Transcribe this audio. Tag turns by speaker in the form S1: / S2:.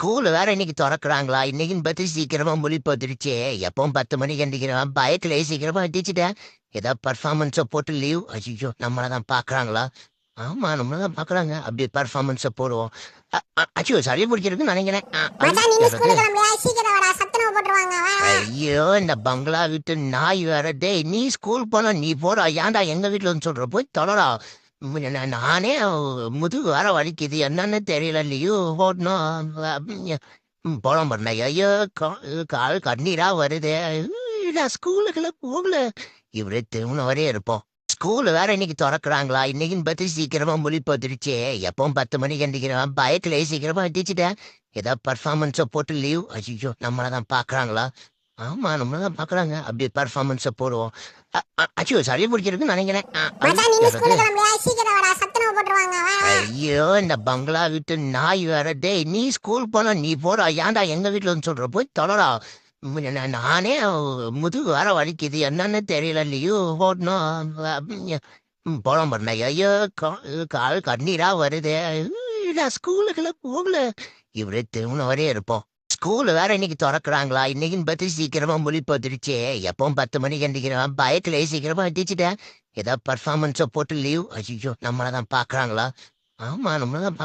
S1: School வேற இன்னைக்கு திறக்கறாங்களா? இன்னைக்குன்னு பார்த்து சீக்கிரமா முழிப்பு வந்துருச்சே. எப்பவும் 10 மணிக்கு எந்திரிக்கிறவன் பயத்திலேயே சீக்கிரமா எந்திரிச்சுட்டேன். ஏதோ பெர்ஃபார்மன்ஸ போட்டு லீவ். ஐயய்யோ! நம்மள தான் பார்க்கறாங்களா? ஆமா, நம்மள தான் பார்க்கறாங்க. அப்படியே பெர்ஃபார்மன்ஸ போடுவோம். அச்சோ! சளி பிடிச்சிருக்குன்னு நெனைக்கிறேன்.
S2: மச்சான் நீ
S1: யாரது?
S2: ஸ்கூலுக்கு கிளம்பலையா? சீக்கிரம் வாடா, சத்துணவு போட்டுருவாங்க வா.
S1: ஐயோ! இந்த பங்களா வீட்டு நாய் வேற. டேய் நீ ஸ்கூல் போனா நீ போடா. ஏன்டா எங்க வீட்ல வந்து சொல்ற? போய் தொலைடா. நானே முதுகு வேற வலிக்குது. என்னன்னு தெரியல. லீவ் போடணும். போலாம் பாருங்க. ஐயோ! கால் கண்ணீரா வருதே. நான் ஸ்கூலுக்குள்ள போகல. இப்படியே திரும்பின வரையே இருப்போம். ஸ்கூல் வேற இன்னைக்கு திறக்கறாங்களா? இன்னைக்குன்னு பார்த்து சீக்கிரமா முழிப்பு வந்துருச்சே. எப்பவும் 10 மணிக்கு எந்திரிக்கிறவன் பயத்திலேயே சீக்கிரமா எந்திரிச்சுட்டேன். ஏதோ பெர்ஃபார்மன்ஸ போட்டு லீவ். ஐயய்யோ! நம்மள தான் பார்க்கறாங்களா? ஆமா, நம்மள தான் பார்க்கறாங்க. அப்படியே பெர்ஃபார்மன்ஸ போடுவோம். அச்சோ! சளி பிடிச்சிருக்குன்னு நெனைக்கிறேன்.
S2: மச்சான் நீ
S1: யாரது?
S2: ஸ்கூலுக்கு கிளம்பலையா? சீக்கிரம் வாடா, சத்துணவு போட்டுருவாங்க வா.
S1: ஐயோ! இந்த பங்களா வீட்டு நாய் வேற. டேய் நீ ஸ்கூல் போனா நீ போடா. ஏன்டா எங்க வீட்ல வந்து சொல்ற? போய் தொலைடா. நானே முதுகு வேற வலிக்குது. என்னன்னு தெரியல. லீவ் போடணும். போலாம் பாருங்க. ஐயோ! கால் கண்ணீரா வருதே. நான் ஸ்கூலுக்குள்ள போகல. இப்படியே திரும்பின வரையே இருப்போம். ஸ்கூல் வேற இன்னைக்கு திறக்கறாங்களா? இன்னைக்குன்னு பார்த்து சீக்கிரமா முழிப்பு வந்துருச்சே. எப்பவும் 10 மணிக்கு எந்திரிக்கிறவன் பயத்திலேயே சீக்கிரமா எந்திரிச்சுட்டேன். ஏதோ பெர்ஃபார்மன்ஸ போட்டு லீவ். ஐயய்யோ! நம்மள தான் பார்க்கறாங்களா? ஆமா, நம்மள தான்